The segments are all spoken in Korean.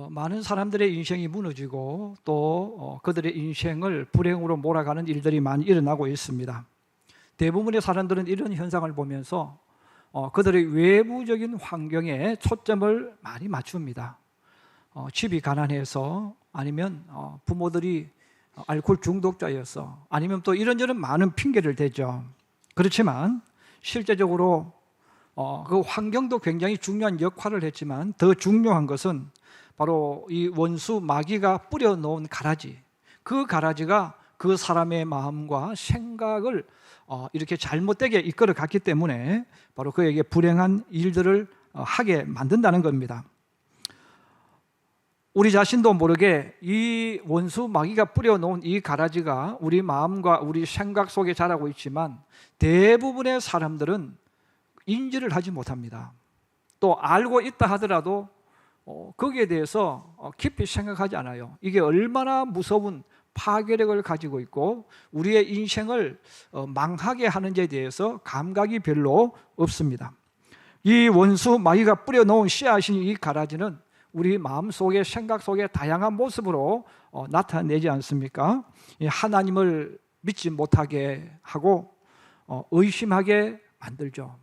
많은 사람들의 인생이 무너지고 또 그들의 인생을 불행으로 몰아가는 일들이 많이 일어나고 있습니다. 대부분의 사람들은 이런 현상을 보면서 그들의 외부적인 환경에 초점을 많이 맞춥니다. 집이 가난해서, 아니면 부모들이 알코올 중독자여서, 아니면 또 이런저런 많은 핑계를 대죠. 그렇지만 실제적으로 그 환경도 굉장히 중요한 역할을 했지만 더 중요한 것은 바로 이 원수 마귀가 뿌려놓은 가라지, 그 가라지가 그 사람의 마음과 생각을 이렇게 잘못되게 이끌어 갔기 때문에 바로 그에게 불행한 일들을 하게 만든다는 겁니다. 우리 자신도 모르게 이 원수 마귀가 뿌려놓은 이 가라지가 우리 마음과 우리 생각 속에 자라고 있지만 대부분의 사람들은 인지를 하지 못합니다. 또 알고 있다 하더라도 거기에 대해서 깊이 생각하지 않아요. 이게 얼마나 무서운 파괴력을 가지고 있고 우리의 인생을 망하게 하는지에 대해서 감각이 별로 없습니다. 이 원수 마귀가 뿌려놓은 씨앗인 이 가라지는 우리 마음속에, 생각 속에 다양한 모습으로 나타내지 않습니까? 하나님을 믿지 못하게 하고 의심하게 만들죠.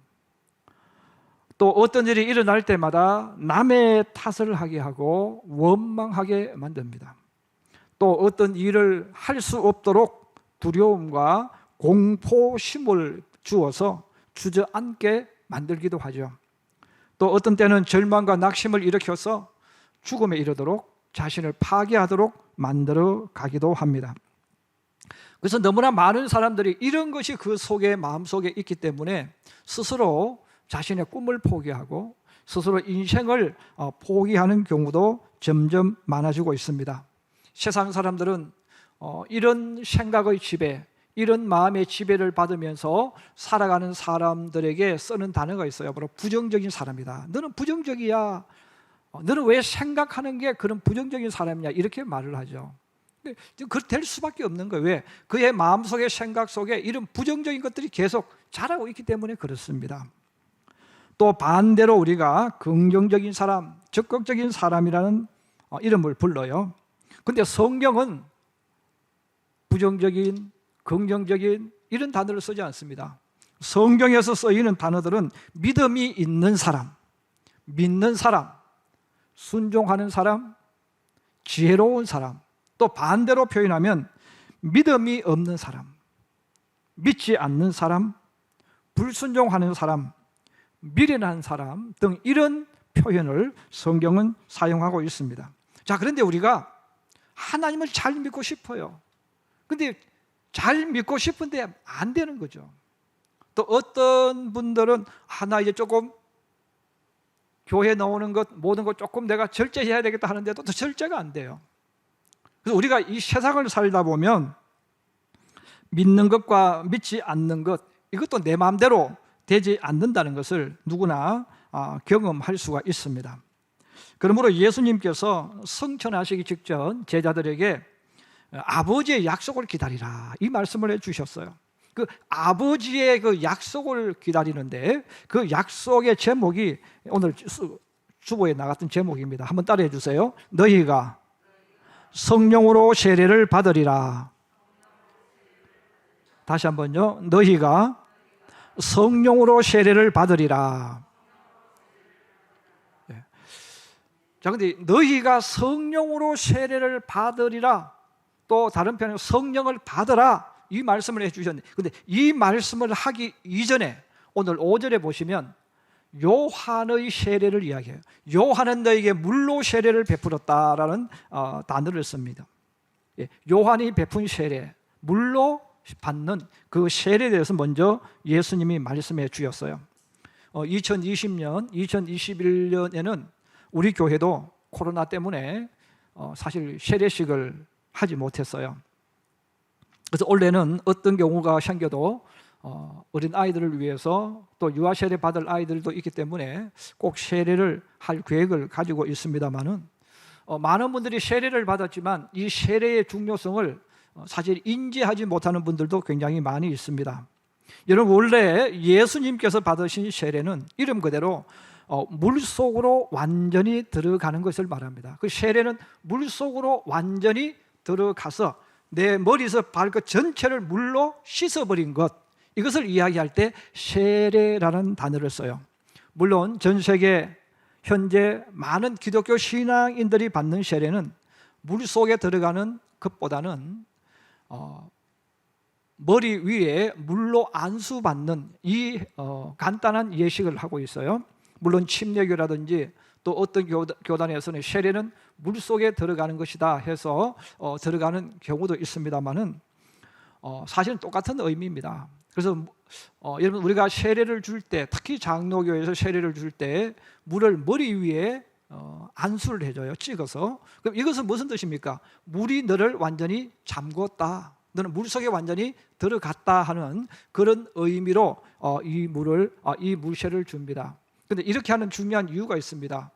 또 어떤 일이 일어날 때마다 남의 탓을 하게 하고 원망하게 만듭니다. 또 어떤 일을 할 수 없도록 두려움과 공포심을 주어서 주저앉게 만들기도 하죠. 또 어떤 때는 절망과 낙심을 일으켜서 죽음에 이르도록 자신을 파괴하도록 만들어 가기도 합니다. 그래서 너무나 많은 사람들이 이런 것이 그 속에, 마음속에 있기 때문에 스스로 자신의 꿈을 포기하고 스스로 인생을 포기하는 경우도 점점 많아지고 있습니다. 세상 사람들은 이런 생각의 지배, 이런 마음의 지배를 받으면서 살아가는 사람들에게 쓰는 단어가 있어요. 바로 부정적인 사람이다. 너는 부정적이야. 너는 왜 생각하는 게 그런 부정적인 사람이냐, 이렇게 말을 하죠. 그렇게 될 수밖에 없는 거예요. 왜? 그의 마음속에, 생각 속에 이런 부정적인 것들이 계속 자라고 있기 때문에 그렇습니다. 또 반대로 우리가 긍정적인 사람, 적극적인 사람이라는 이름을 불러요. 근데 성경은 부정적인, 긍정적인 이런 단어를 쓰지 않습니다. 성경에서 쓰이는 단어들은 믿음이 있는 사람, 믿는 사람, 순종하는 사람, 지혜로운 사람, 또 반대로 표현하면 믿음이 없는 사람, 믿지 않는 사람, 불순종하는 사람, 미련한 사람 등 이런 표현을 성경은 사용하고 있습니다. 자, 그런데 우리가 하나님을 잘 믿고 싶어요. 근데 잘 믿고 싶은데 안 되는 거죠. 또 어떤 분들은 나 이제 조금 교회 나오는 것, 모든 것 조금 내가 절제해야 되겠다 하는데도 또 절제가 안 돼요. 그래서 우리가 이 세상을 살다 보면 믿는 것과 믿지 않는 것, 이것도 내 마음대로 되지 않는다는 것을 누구나 경험할 수가 있습니다. 그러므로 예수님께서 성천하시기 직전 제자들에게 아버지의 약속을 기다리라, 이 말씀을 해주셨어요. 그 아버지의 그 약속을 기다리는데 그 약속의 제목이 오늘 주보에 나갔던 제목입니다. 한번 따라해 주세요. 너희가 성령으로 세례를 받으리라. 다시 한번요. 너희가 성령으로 세례를 받으리라. 자, 근데 너희가 성령으로 세례를 받으리라, 또 다른 편에 성령을 받으라, 이 말씀을 해주셨는데, 근데 이 말씀을 하기 이전에 오늘 5절에 보시면 요한의 세례를 이야기해요. 요한은 너에게 물로 세례를 베풀었다라는 단어를 씁니다. 요한이 베푼 세례, 물로 받는 그 세례에 대해서 먼저 예수님이 말씀해 주셨어요. 2020년, 2021년에는 우리 교회도 코로나 때문에 사실 세례식을 하지 못했어요. 그래서 올해는 어떤 경우가 생겨도 어린 아이들을 위해서 또 유아 세례 받을 아이들도 있기 때문에 꼭 세례를 할 계획을 가지고 있습니다만은 많은 분들이 세례를 받았지만 이 세례의 중요성을 사실 인지하지 못하는 분들도 굉장히 많이 있습니다. 여러분, 원래 예수님께서 받으신 세례는 이름 그대로 물속으로 완전히 들어가는 것을 말합니다. 그 세례는 물속으로 완전히 들어가서 내 머리에서 발끝 전체를 물로 씻어버린 것, 이것을 이야기할 때 세례라는 단어를 써요. 물론 전 세계 현재 많은 기독교 신앙인들이 받는 세례는 물속에 들어가는 것보다는 머리 위에 물로 안수받는 이 간단한 예식을 하고 있어요. 물론 침례교라든지 또 어떤 교단에서는 세례는 물속에 들어가는 것이다 해서 들어가는 경우도 있습니다만은 사실은 똑같은 의미입니다. 그래서 여러분, 우리가 세례를 줄 때, 특히 장로교에서 세례를 줄 때 물을 머리 위에 안수를 해줘요. 찍어서. 그럼 이것은 무슨 뜻입니까? 물이 너를 완전히 잠궜다, 너는 물속에 완전히 들어갔다 하는 그런 의미로 이 물세를 줍니다. 그런데 이렇게 하는 중요한 이유가 있습니다.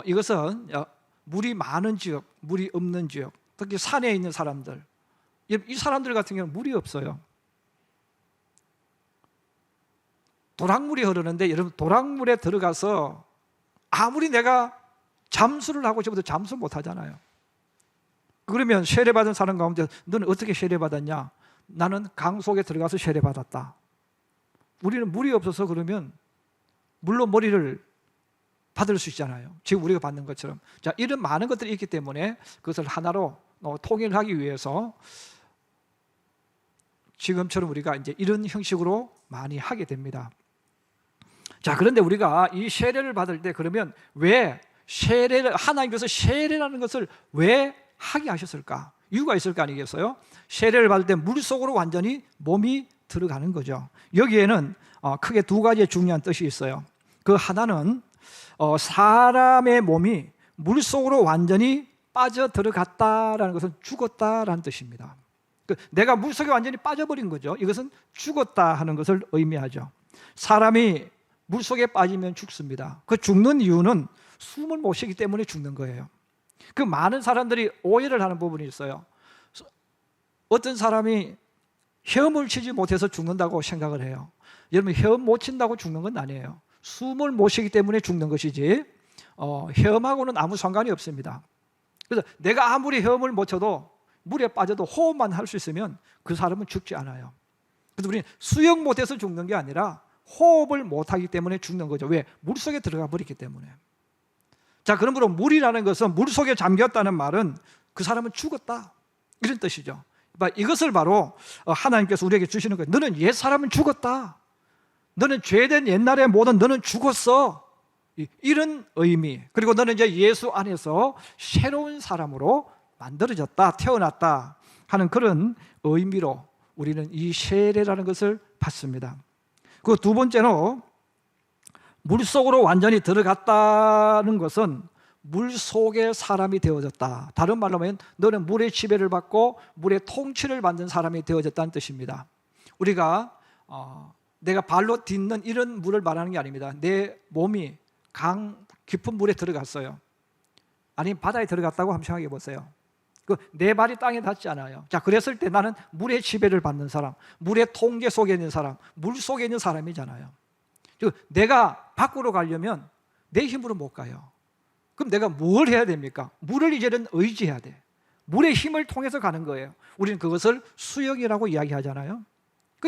이것은 물이 많은 지역, 물이 없는 지역, 특히 산에 있는 사람들, 이 사람들 같은 경우는 물이 없어요. 도랑물이 흐르는데 여러분, 도랑물에 들어가서 아무리 내가 잠수를 하고 싶어도 잠수 못 하잖아요. 그러면 세례받은 사람 가운데 너는 어떻게 세례받았냐? 나는 강 속에 들어가서 세례받았다. 우리는 물이 없어서 그러면 물로 머리를 받을 수 있잖아요. 지금 우리가 받는 것처럼. 자, 이런 많은 것들이 있기 때문에 그것을 하나로 통일하기 위해서 지금처럼 우리가 이제 이런 형식으로 많이 하게 됩니다. 자, 그런데 우리가 이 세례를 받을 때 그러면 왜 하나님께서 세례라는 것을 왜 하게 하셨을까? 이유가 있을 거 아니겠어요? 세례를 받을 때 물속으로 완전히 몸이 들어가는 거죠. 여기에는 크게 두 가지의 중요한 뜻이 있어요. 그 하나는 사람의 몸이 물속으로 완전히 빠져 들어갔다라는 것은 죽었다라는 뜻입니다. 내가 물속에 완전히 빠져버린 거죠. 이것은 죽었다 하는 것을 의미하죠. 사람이 물속에 빠지면 죽습니다. 그 죽는 이유는 숨을 못 쉬기 때문에 죽는 거예요. 그 많은 사람들이 오해를 하는 부분이 있어요. 어떤 사람이 헤엄을 치지 못해서 죽는다고 생각을 해요. 여러분, 헤엄 못 친다고 죽는 건 아니에요. 숨을 못 쉬기 때문에 죽는 것이지 헤엄하고는 아무 상관이 없습니다. 그래서 내가 아무리 헤엄을 못 쳐도 물에 빠져도 호흡만 할 수 있으면 그 사람은 죽지 않아요. 그래서 우리는 수영 못해서 죽는 게 아니라 호흡을 못하기 때문에 죽는 거죠. 왜? 물속에 들어가 버렸기 때문에. 자, 그러므로 물이라는 것은 물속에 잠겼다는 말은 그 사람은 죽었다, 이런 뜻이죠. 이것을 바로 하나님께서 우리에게 주시는 거예요. 너는 옛사람은 죽었다, 너는 죄된 옛날의 모든 너는 죽었어, 이런 의미. 그리고 너는 이제 예수 안에서 새로운 사람으로 만들어졌다, 태어났다 하는 그런 의미로 우리는 이 세례라는 것을 받습니다. 그 두 번째로 물속으로 완전히 들어갔다는 것은 물속의 사람이 되어졌다. 다른 말로 하면 너는 물의 지배를 받고 물의 통치를 받는 사람이 되어졌다는 뜻입니다. 우리가 내가 발로 딛는 이런 물을 말하는 게 아닙니다. 내 몸이 강 깊은 물에 들어갔어요. 아니면 바다에 들어갔다고 한번 생각해 보세요. 내 발이 땅에 닿지 않아요. 자, 그랬을 때 나는 물의 지배를 받는 사람, 물의 통제 속에 있는 사람, 물 속에 있는 사람이잖아요. 내가 밖으로 가려면 내 힘으로 못 가요. 그럼 내가 뭘 해야 됩니까? 물을 이제는 의지해야 돼. 물의 힘을 통해서 가는 거예요. 우리는 그것을 수영이라고 이야기하잖아요.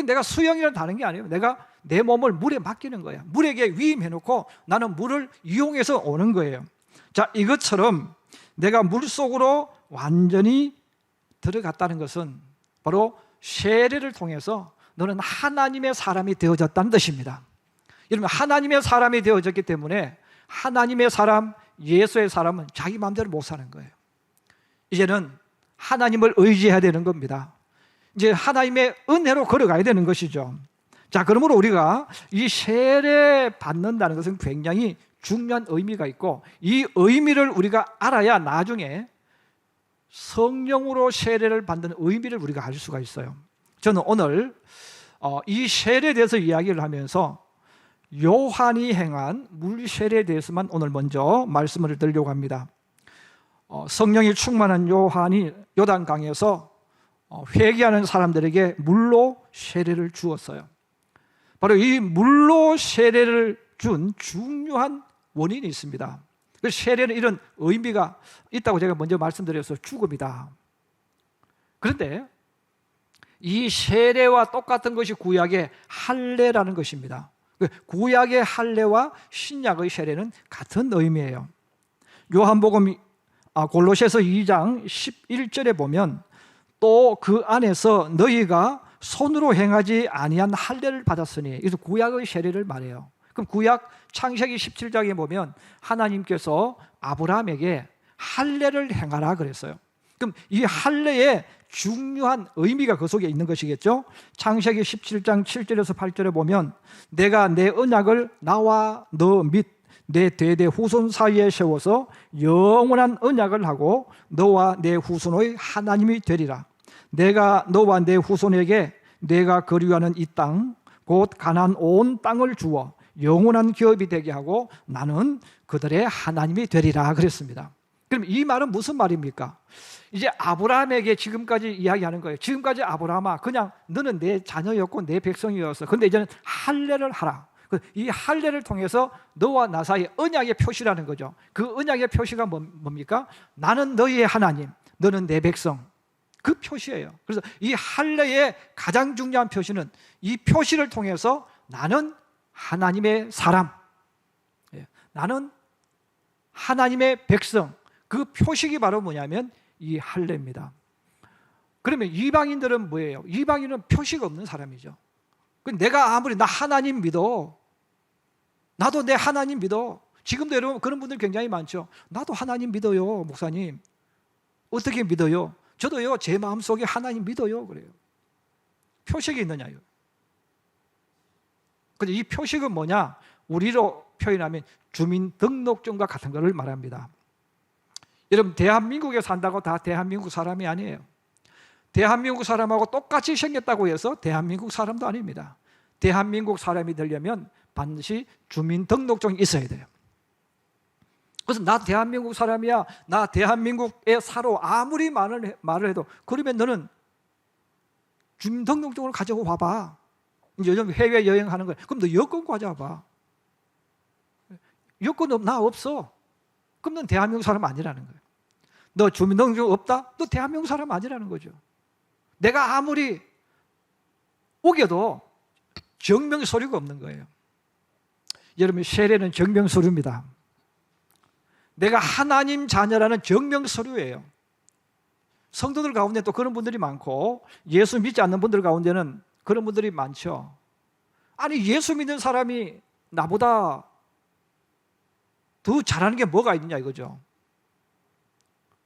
내가 수영이라는 다른 게 아니에요. 내가 내 몸을 물에 맡기는 거야. 물에게 위임해놓고 나는 물을 이용해서 오는 거예요. 자, 이것처럼 내가 물속으로 완전히 들어갔다는 것은 바로 세례를 통해서 너는 하나님의 사람이 되어졌다는 뜻입니다. 여러분, 하나님의 사람이 되어졌기 때문에 하나님의 사람, 예수의 사람은 자기 마음대로 못 사는 거예요. 이제는 하나님을 의지해야 되는 겁니다. 이제 하나님의 은혜로 걸어가야 되는 것이죠. 자, 그러므로 우리가 이 세례 받는다는 것은 굉장히 중요한 의미가 있고, 이 의미를 우리가 알아야 나중에 성령으로 세례를 받는 의미를 우리가 알 수가 있어요. 저는 오늘 이 세례에 대해서 이야기를 하면서 요한이 행한 물세례에 대해서만 오늘 먼저 말씀을 드리려고 합니다. 성령이 충만한 요한이 요단강에서 회개하는 사람들에게 물로 세례를 주었어요. 바로 이 물로 세례를 준 중요한 원인이 있습니다. 그래서 세례는 이런 의미가 있다고 제가 먼저 말씀드려서 죽음이다. 그런데 이 세례와 똑같은 것이 구약의 할례라는 것입니다. 구약의 할례와 신약의 세례는 같은 의미예요. 요한복음 골로새서 2장 11절에 보면 또 그 안에서 너희가 손으로 행하지 아니한 할례를 받았으니, 그래서 구약의 세례를 말해요. 그럼 구약 창세기 17장에 보면 하나님께서 아브라함에게 할례를 행하라 그랬어요. 그럼 이 할례의 중요한 의미가 그 속에 있는 것이겠죠. 창세기 17장 7절에서 8절에 보면 내가 내 언약을 나와 너 및 내 대대 후손 사이에 세워서 영원한 언약을 하고 너와 내 후손의 하나님이 되리라. 내가 너와 내 후손에게 내가 거류하는 이 땅 곧 가나안 온 땅을 주어 영원한 기업이 되게 하고 나는 그들의 하나님이 되리라 그랬습니다. 그럼 이 말은 무슨 말입니까? 이제 아브라함에게 지금까지 이야기하는 거예요. 지금까지 아브라함아, 그냥 너는 내 자녀였고 내 백성이었어. 그런데 이제는 할례를 하라. 이 할례를 통해서 너와 나 사이 언약의 표시라는 거죠. 그 언약의 표시가 뭡니까? 나는 너희의 하나님, 너는 내 백성. 그 표시예요. 그래서 이 할례의 가장 중요한 표시는 이 표시를 통해서 나는 하나님의 사람, 나는 하나님의 백성, 그 표식이 바로 뭐냐면 이 할례입니다. 그러면 이방인들은 뭐예요? 이방인은 표시가 없는 사람이죠. 내가 아무리 나 하나님 믿어, 나도 내 하나님 믿어. 지금도 여러분 그런 분들 굉장히 많죠. 나도 하나님 믿어요, 목사님. 어떻게 믿어요? 저도요, 제 마음속에 하나님 믿어요 그래요. 표식이 있느냐요. 근데 이 표식은 뭐냐? 우리로 표현하면 주민등록증과 같은 것을 말합니다. 여러분, 대한민국에 산다고 다 대한민국 사람이 아니에요. 대한민국 사람하고 똑같이 생겼다고 해서 대한민국 사람도 아닙니다. 대한민국 사람이 되려면 반드시 주민등록증이 있어야 돼요. 그래서 나 대한민국 사람이야, 나 대한민국에 살아, 아무리 말을 해도, 그러면 너는 주민등록증을 가지고 와봐. 이제 요즘 해외여행하는 거야. 그럼 너 여권 가져와봐. 여권 나 없어. 그럼 넌 대한민국 사람 아니라는 거예요. 너 주민등록증 없다? 너 대한민국 사람 아니라는 거죠. 내가 아무리 우겨도 증명서류가 없는 거예요. 여러분, 세례는 증명서류입니다. 내가 하나님 자녀라는 증명서류예요. 성도들 가운데 또 그런 분들이 많고 예수 믿지 않는 분들 가운데는 그런 분들이 많죠. 아니, 예수 믿는 사람이 나보다 더 잘하는 게 뭐가 있느냐 이거죠.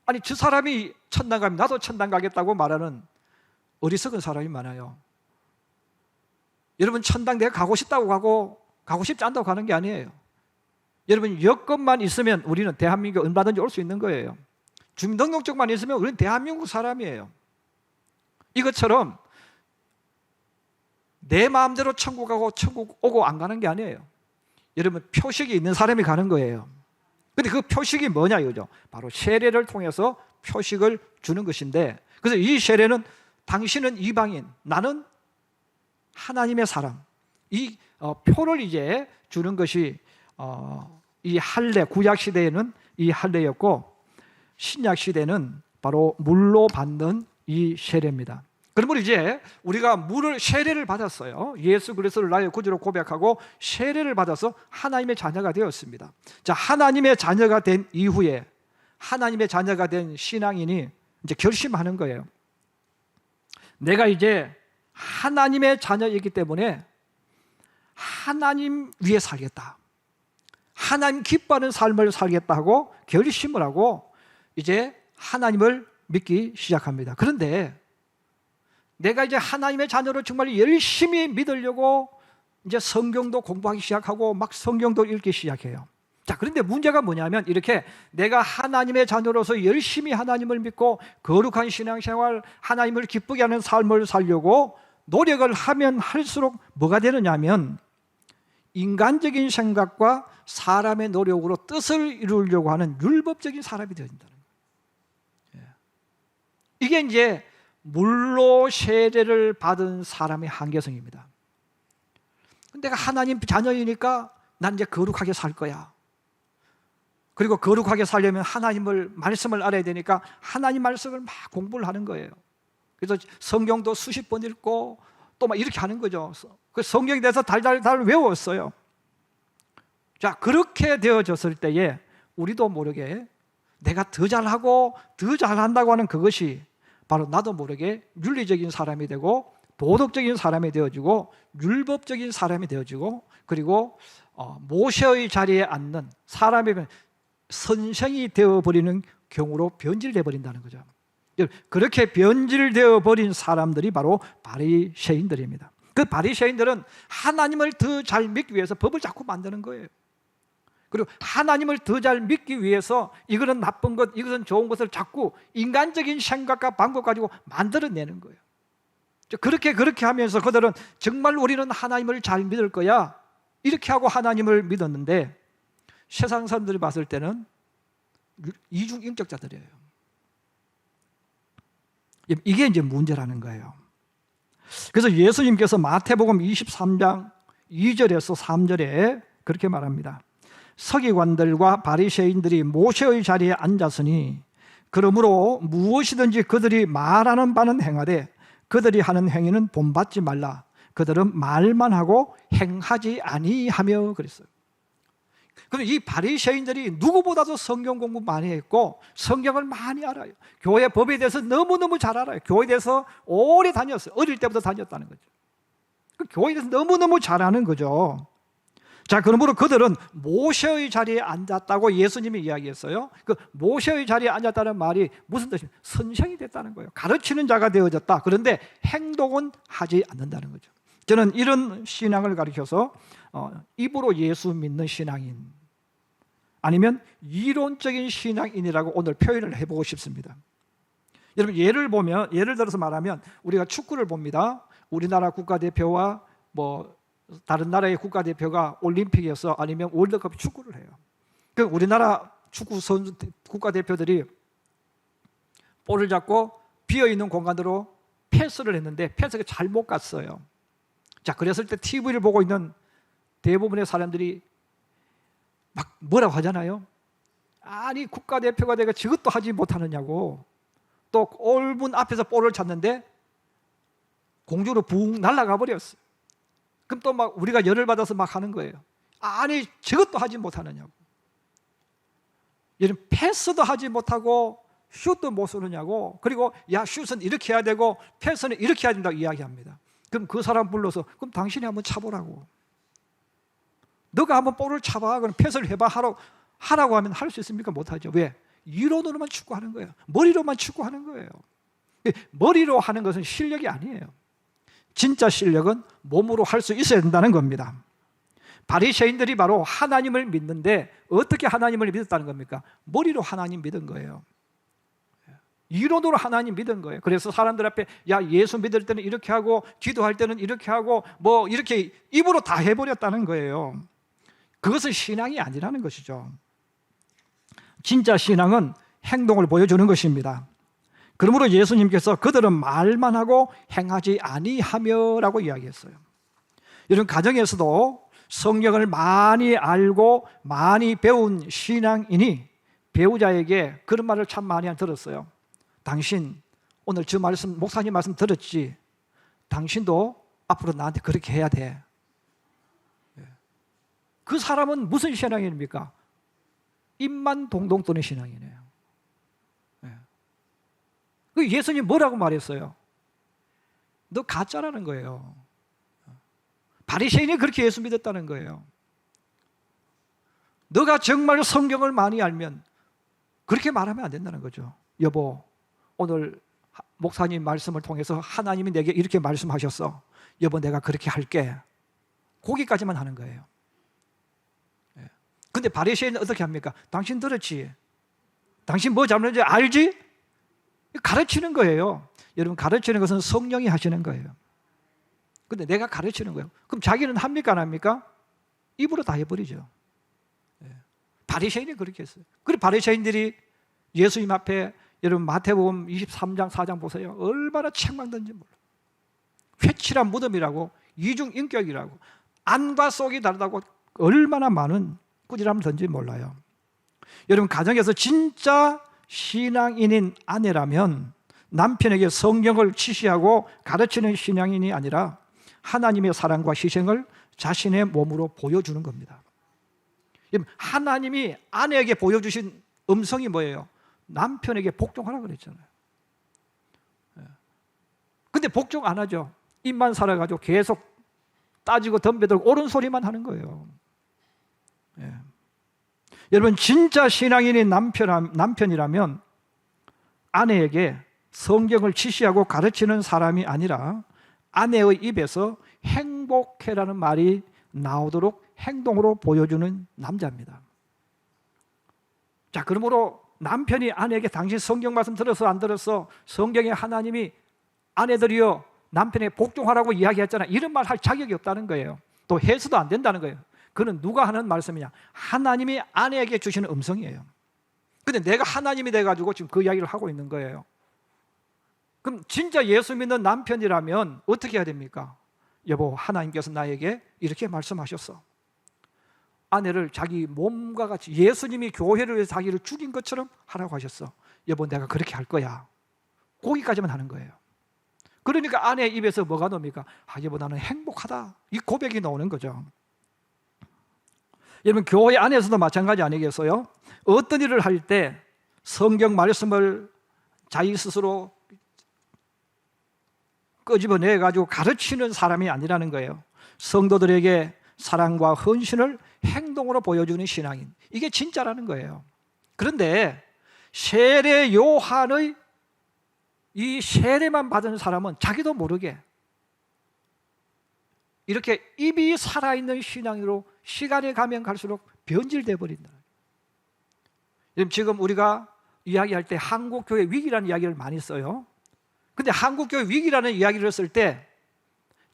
아니, 저 사람이 천당 가면 나도 천당 가겠다고 말하는 어리석은 사람이 많아요. 여러분, 천당 내가 가고 싶다고 가고 싶지 않다고 가는 게 아니에요. 여러분, 여건만 있으면 우리는 대한민국에 얼마든지 올 수 있는 거예요. 주민등록증만 있으면 우리는 대한민국 사람이에요. 이것처럼 내 마음대로 천국 가고 천국 오고 안 가는 게 아니에요. 여러분, 표식이 있는 사람이 가는 거예요. 근데 그 표식이 뭐냐 이거죠. 바로 세례를 통해서 표식을 주는 것인데, 그래서 이 세례는 당신은 이방인, 나는 하나님의 사람, 이 표를 이제 주는 것이 이 할례, 구약 시대에는 이 할례였고 신약 시대는 바로 물로 받는 이 세례입니다. 그러면 이제 우리가 세례를 받았어요. 예수 그리스도를 나의 구주로 고백하고 세례를 받아서 하나님의 자녀가 되었습니다. 자, 하나님의 자녀가 된 이후에 하나님의 자녀가 된 신앙인이 이제 결심하는 거예요. 내가 이제 하나님의 자녀이기 때문에 하나님 위에 살겠다, 하나님 기뻐하는 삶을 살겠다 하고 결심을 하고 이제 하나님을 믿기 시작합니다. 그런데 내가 이제 하나님의 자녀로 정말 열심히 믿으려고 이제 성경도 공부하기 시작하고 막 성경도 읽기 시작해요. 자, 그런데 문제가 뭐냐면 이렇게 내가 하나님의 자녀로서 열심히 하나님을 믿고 거룩한 신앙생활, 하나님을 기쁘게 하는 삶을 살려고 노력을 하면 할수록 뭐가 되느냐면 인간적인 생각과 사람의 노력으로 뜻을 이루려고 하는 율법적인 사람이 되어진다는 거예요. 이게 이제 물로 세례를 받은 사람의 한계성입니다. 내가 하나님 자녀이니까 난 이제 거룩하게 살 거야. 그리고 거룩하게 살려면 하나님을 말씀을 알아야 되니까 하나님 말씀을 막 공부를 하는 거예요. 그래서 성경도 수십 번 읽고 또 막 이렇게 하는 거죠. 그 성경에 대해서 달달달 외웠어요. 자, 그렇게 되어졌을 때에 우리도 모르게 내가 더 잘하고 더 잘한다고 하는 그것이 바로 나도 모르게 윤리적인 사람이 되고 도덕적인 사람이 되어지고 율법적인 사람이 되어지고 그리고 모세의 자리에 앉는 사람의 선생이 되어버리는 경우로 변질되어 버린다는 거죠. 그렇게 변질되어 버린 사람들이 바로 바리새인들입니다. 그 바리새인들은 하나님을 더 잘 믿기 위해서 법을 자꾸 만드는 거예요. 그리고 하나님을 더 잘 믿기 위해서 이것은 나쁜 것, 이것은 좋은 것을 자꾸 인간적인 생각과 방법 가지고 만들어내는 거예요. 그렇게 하면서 그들은 정말 우리는 하나님을 잘 믿을 거야 이렇게 하고 하나님을 믿었는데 세상 사람들이 봤을 때는 이중인격자들이에요. 이게 이제 문제라는 거예요. 그래서 예수님께서 마태복음 23장 2절에서 3절에 그렇게 말합니다. 서기관들과 바리새인들이 모세의 자리에 앉았으니 그러므로 무엇이든지 그들이 말하는 바는 행하되 그들이 하는 행위는 본받지 말라. 그들은 말만 하고 행하지 아니하며 그랬어요. 그런데 이 바리새인들이 누구보다도 성경 공부 많이 했고 성경을 많이 알아요. 교회 법에 대해서 너무너무 잘 알아요. 교회에 대해서 오래 다녔어요. 어릴 때부터 다녔다는 거죠. 그 교회에 대해서 너무너무 잘 아는 거죠. 자, 그러므로 그들은 모세의 자리에 앉았다고 예수님이 이야기했어요. 그 모세의 자리에 앉았다는 말이 무슨 뜻입니까? 선생이 됐다는 거예요. 가르치는 자가 되어졌다. 그런데 행동은 하지 않는다는 거죠. 저는 이런 신앙을 가르쳐서 입으로 예수 믿는 신앙인 아니면 이론적인 신앙인이라고 오늘 표현을 해보고 싶습니다. 여러분 예를 들어서 말하면 우리가 축구를 봅니다. 우리나라 국가대표와 뭐 다른 나라의 국가대표가 올림픽에서 아니면 월드컵 축구를 해요. 그 우리나라 축구 선수 국가대표들이 볼을 잡고 비어있는 공간으로 패스를 했는데 패스가 잘못 갔어요. 자, 그랬을 때 TV를 보고 있는 대부분의 사람들이 막 뭐라고 하잖아요. 아니 국가대표가 내가 저것도 하지 못하느냐고. 또 골문 앞에서 볼을 찼는데 공중으로 붕 날아가 버렸어요. 그럼 또 막 우리가 열을 받아서 막 하는 거예요. 아니 저것도 하지 못하느냐고. 얘는 패스도 하지 못하고 슛도 못 쏘느냐고. 그리고 야 슛은 이렇게 해야 되고 패스는 이렇게 해야 된다고 이야기합니다. 그럼 그 사람 불러서 그럼 당신이 한번 차보라고. 너가 한번 볼을 차봐. 그럼 패스를 해봐. 하라고 하면 할 수 있습니까? 못하죠. 왜? 이론으로만 축구하는 거예요. 머리로만 축구하는 거예요. 머리로 하는 것은 실력이 아니에요. 진짜 실력은 몸으로 할 수 있어야 된다는 겁니다. 바리새인들이 바로 하나님을 믿는데 어떻게 하나님을 믿었다는 겁니까? 머리로 하나님 믿은 거예요. 이론으로 하나님 믿은 거예요. 그래서 사람들 앞에 야 예수 믿을 때는 이렇게 하고 기도할 때는 이렇게 하고 뭐 이렇게 입으로 다 해버렸다는 거예요. 그것은 신앙이 아니라는 것이죠. 진짜 신앙은 행동을 보여주는 것입니다. 그러므로 예수님께서 그들은 말만 하고 행하지 아니하며라고 이야기했어요. 이런 가정에서도 성경을 많이 알고 많이 배운 신앙인이 배우자에게 그런 말을 참 많이 들었어요. 당신 오늘 저 말씀 목사님 말씀 들었지? 당신도 앞으로 나한테 그렇게 해야 돼. 그 사람은 무슨 신앙인입니까? 입만 동동 뜨는 신앙이네요. 그 예수님 뭐라고 말했어요? 너 가짜라는 거예요. 바리새인이 그렇게 예수 믿었다는 거예요. 너가 정말 성경을 많이 알면 그렇게 말하면 안 된다는 거죠. 여보, 오늘 목사님 말씀을 통해서 하나님이 내게 이렇게 말씀하셨어. 여보, 내가 그렇게 할게. 거기까지만 하는 거예요. 근데 바리새인은 어떻게 합니까? 당신 들었지? 당신 뭐 잘못했는지 알지? 가르치는 거예요. 여러분, 가르치는 것은 성령이 하시는 거예요. 근데 내가 가르치는 거예요. 그럼 자기는 합니까 안 합니까? 입으로 다 해버리죠. 바리새인이 그렇게 했어요. 그리고 바리새인들이 예수님 앞에 여러분 마태복음 23장 4장 보세요. 얼마나 책망든지 몰라. 회칠한 무덤이라고, 이중인격이라고, 안과 속이 다르다고 얼마나 많은 꾸지람을 던지 몰라요. 여러분, 가정에서 진짜 신앙인인 아내라면 남편에게 성경을 지시하고 가르치는 신앙인이 아니라 하나님의 사랑과 희생을 자신의 몸으로 보여주는 겁니다. 하나님이 아내에게 보여주신 음성이 뭐예요? 남편에게 복종하라 그랬잖아요. 근데 복종 안 하죠. 입만 살아가지고 계속 따지고 덤벼들고 옳은 소리만 하는 거예요. 여러분, 진짜 신앙인인 남편이라면 아내에게 성경을 지시하고 가르치는 사람이 아니라 아내의 입에서 행복해라는 말이 나오도록 행동으로 보여주는 남자입니다. 자, 그러므로 남편이 아내에게 당신 성경 말씀 들었어 안 들었어? 성경에 하나님이 아내들이여 남편에게 복종하라고 이야기했잖아. 이런 말 할 자격이 없다는 거예요. 또 해서도 안 된다는 거예요. 그는 누가 하는 말씀이냐? 하나님이 아내에게 주시는 음성이에요. 근데 내가 하나님이 돼가지고 지금 그 이야기를 하고 있는 거예요. 그럼 진짜 예수 믿는 남편이라면 어떻게 해야 됩니까? 여보, 하나님께서 나에게 이렇게 말씀하셨어. 아내를 자기 몸과 같이 예수님이 교회를 위해서 자기를 죽인 것처럼 하라고 하셨어. 여보, 내가 그렇게 할 거야. 거기까지만 하는 거예요. 그러니까 아내 입에서 뭐가 나옵니까? 여보, 나는 행복하다. 이 고백이 나오는 거죠. 여러분, 교회 안에서도 마찬가지 아니겠어요? 어떤 일을 할 때 성경 말씀을 자기 스스로 끄집어내가지고 가르치는 사람이 아니라는 거예요. 성도들에게 사랑과 헌신을 행동으로 보여주는 신앙인, 이게 진짜라는 거예요. 그런데 세례 요한의 이 세례만 받은 사람은 자기도 모르게 이렇게 입이 살아있는 신앙으로 시간이 가면 갈수록 변질되어 버린다. 지금 우리가 이야기할 때 한국교회 위기라는 이야기를 많이 써요. 근데 한국교회 위기라는 이야기를 했을 때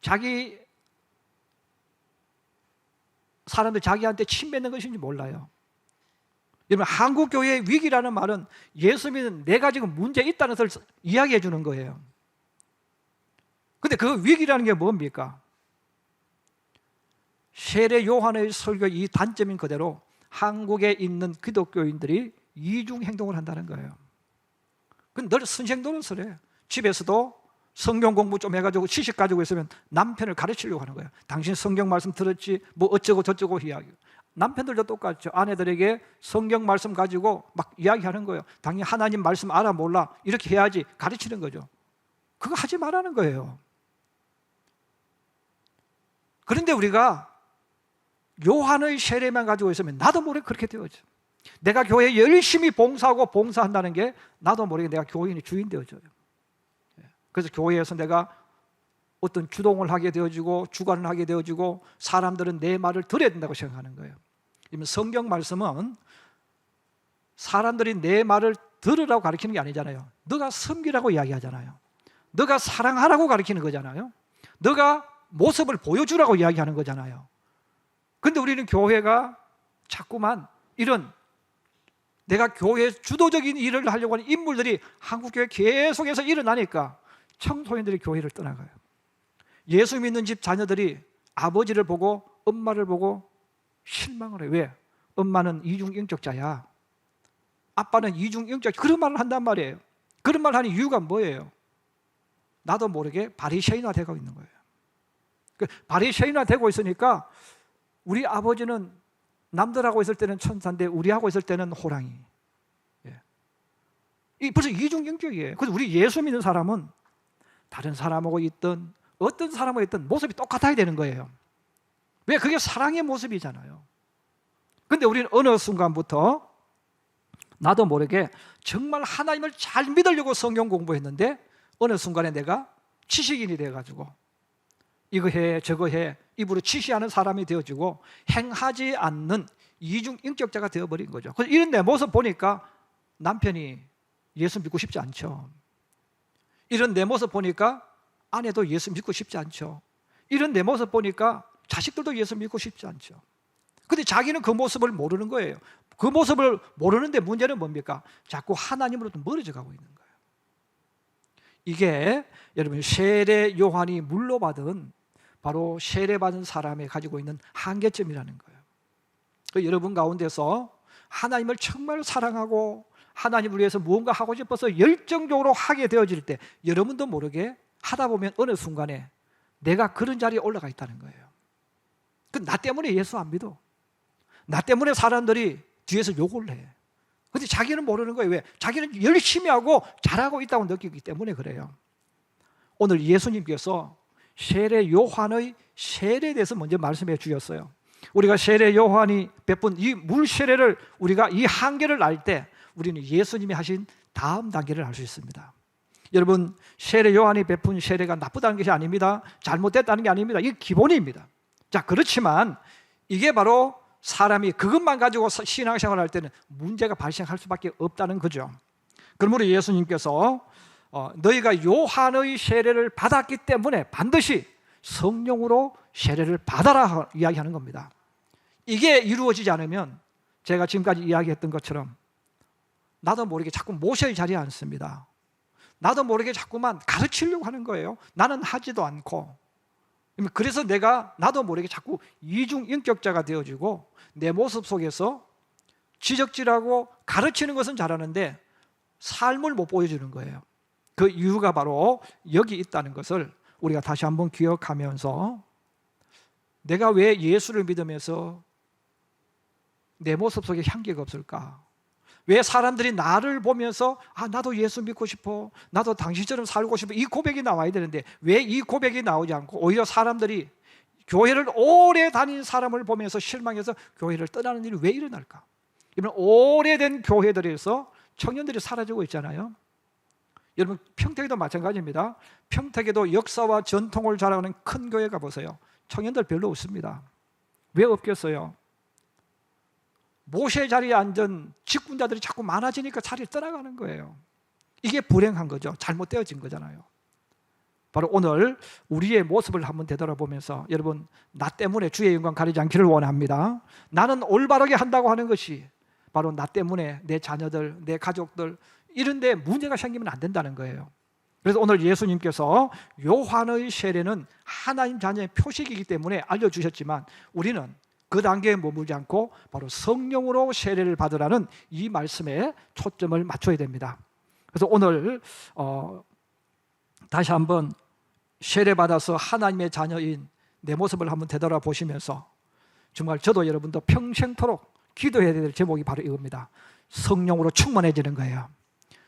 자기 사람들 자기한테 침 뱉는 것인지 몰라요. 여러분, 한국교회의 위기라는 말은 예수 믿는 내가 지금 문제 있다는 것을 이야기해 주는 거예요. 근데 그 위기라는 게 뭡니까? 세례 요한의 설교 이 단점인 그대로 한국에 있는 기독교인들이 이중 행동을 한다는 거예요. 근데 늘 선생 노릇을 해. 집에서도 성경 공부 좀 해가지고 지식 가지고 있으면 남편을 가르치려고 하는 거예요. 당신 성경 말씀 들었지? 뭐 어쩌고 저쩌고 이야기. 남편들도 똑같죠. 아내들에게 성경 말씀 가지고 막 이야기하는 거예요. 당연히 하나님 말씀 알아 몰라 이렇게 해야지 가르치는 거죠. 그거 하지 말라는 거예요. 그런데 우리가 요한의 세례만 가지고 있으면 나도 모르게 그렇게 되어져. 내가 교회에 열심히 봉사하고 봉사한다는 게 나도 모르게 내가 교인의 주인 되어져요. 그래서 교회에서 내가 어떤 주동을 하게 되어지고 주관을 하게 되어지고 사람들은 내 말을 들어야 된다고 생각하는 거예요. 성경 말씀은 사람들이 내 말을 들으라고 가르치는 게 아니잖아요. 너가 섬기라고 이야기하잖아요. 너가 사랑하라고 가르치는 거잖아요. 너가 모습을 보여주라고 이야기하는 거잖아요. 그런데 우리는 교회가 자꾸만 이런 내가 교회 주도적인 일을 하려고 하는 인물들이 한국교회 계속해서 일어나니까 청소년들이 교회를 떠나가요. 예수 믿는 집 자녀들이 아버지를 보고 엄마를 보고 실망을 해요. 왜? 엄마는 이중인격자야. 아빠는 이중인격자. 그런 말을 한단 말이에요. 그런 말을 하는 이유가 뭐예요? 나도 모르게 바리새인화 되고 있는 거예요. 바리새인화 되고 있으니까 우리 아버지는 남들하고 있을 때는 천사인데 우리하고 있을 때는 호랑이. 벌써 이중인격이에요. 그래서 우리 예수 믿는 사람은 다른 사람하고 있든 어떤 사람하고 있든 모습이 똑같아야 되는 거예요. 왜? 그게 사랑의 모습이잖아요. 그런데 우리는 어느 순간부터 나도 모르게 정말 하나님을 잘 믿으려고 성경 공부했는데 어느 순간에 내가 지식인이 돼가지고 이거 해 저거 해 입으로 지시하는 사람이 되어지고 행하지 않는 이중인격자가 되어버린 거죠. 그래서 이런 내 모습 보니까 남편이 예수 믿고 싶지 않죠. 이런 내 모습 보니까 아내도 예수 믿고 싶지 않죠. 이런 내 모습 보니까 자식들도 예수 믿고 싶지 않죠. 근데 자기는 그 모습을 모르는 거예요. 그 모습을 모르는데 문제는 뭡니까? 자꾸 하나님으로부터 멀어져 가고 있는 거예요. 이게 여러분 세례 요한이 물로받은 바로 세례받은 사람이 가지고 있는 한계점이라는 거예요. 여러분 가운데서 하나님을 정말 사랑하고 하나님을 위해서 무언가 하고 싶어서 열정적으로 하게 되어질 때 여러분도 모르게 하다 보면 어느 순간에 내가 그런 자리에 올라가 있다는 거예요. 나 때문에 예수 안 믿어. 나 때문에 사람들이 뒤에서 욕을 해. 근데 자기는 모르는 거예요. 왜? 자기는 열심히 하고 잘하고 있다고 느끼기 때문에 그래요. 오늘 예수님께서 세례 요한의 세례에 대해서 먼저 말씀해 주셨어요. 우리가 세례 요한이 베푼 이 물 세례를 우리가 이 한계를 알 때 우리는 예수님이 하신 다음 단계를 알 수 있습니다. 여러분, 세례 요한이 베푼 세례가 나쁘다는 것이 아닙니다. 잘못됐다는 게 아닙니다. 이게 기본입니다. 자, 그렇지만 이게 바로 사람이 그것만 가지고 신앙생활을 할 때는 문제가 발생할 수밖에 없다는 거죠. 그러므로 예수님께서 너희가 요한의 세례를 받았기 때문에 반드시 성령으로 세례를 받아라 이야기하는 겁니다. 이게 이루어지지 않으면 제가 지금까지 이야기했던 것처럼 나도 모르게 자꾸 모세의 자리에 앉습니다. 나도 모르게 자꾸만 가르치려고 하는 거예요. 나는 하지도 않고. 그래서 내가 나도 모르게 자꾸 이중인격자가 되어지고 내 모습 속에서 지적질하고 가르치는 것은 잘하는데 삶을 못 보여주는 거예요. 그 이유가 바로 여기 있다는 것을 우리가 다시 한번 기억하면서 내가 왜 예수를 믿으면서 내 모습 속에 향기가 없을까? 왜 사람들이 나를 보면서 나도 예수 믿고 싶어, 나도 당신처럼 살고 싶어, 이 고백이 나와야 되는데 왜 이 고백이 나오지 않고 오히려 사람들이 교회를 오래 다닌 사람을 보면서 실망해서 교회를 떠나는 일이 왜 일어날까? 여러분, 오래된 교회들에서 청년들이 사라지고 있잖아요. 여러분, 평택에도 마찬가지입니다. 평택에도 역사와 전통을 자랑하는 큰 교회 가보세요. 청년들 별로 없습니다. 왜 없겠어요? 모세 자리에 앉은 직분자들이 자꾸 많아지니까 자리를 떠나가는 거예요. 이게 불행한 거죠. 잘못되어진 거잖아요. 바로 오늘 우리의 모습을 한번 되돌아보면서 여러분, 나 때문에 주의 영광 가리지 않기를 원합니다. 나는 올바르게 한다고 하는 것이 바로 나 때문에 내 자녀들, 내 가족들 이런 데 문제가 생기면 안 된다는 거예요. 그래서 오늘 예수님께서 요한의 세례는 하나님 자녀의 표식이기 때문에 알려주셨지만 우리는 그 단계에 머물지 않고 바로 성령으로 세례를 받으라는 이 말씀에 초점을 맞춰야 됩니다. 그래서 오늘 다시 한번 세례받아서 하나님의 자녀인 내 모습을 한번 되돌아보시면서 정말 저도 여러분도 평생토록 기도해야 될 제목이 바로 이겁니다. 성령으로 충만해지는 거예요.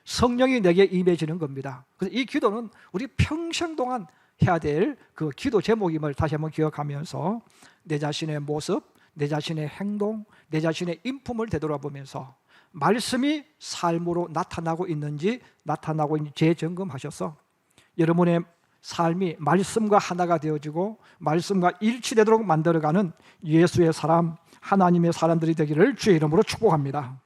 성령이 내게 임해지는 겁니다. 그래서 이 기도는 우리 평생 동안 해야 될 그 기도 제목임을 다시 한번 기억하면서 내 자신의 모습, 내 자신의 행동, 내 자신의 인품을 되돌아보면서 말씀이 삶으로 나타나고 있는지 재점검하셔서 여러분의 삶이 말씀과 하나가 되어지고 말씀과 일치되도록 만들어가는 예수의 사람, 하나님의 사람들이 되기를 주의 이름으로 축복합니다.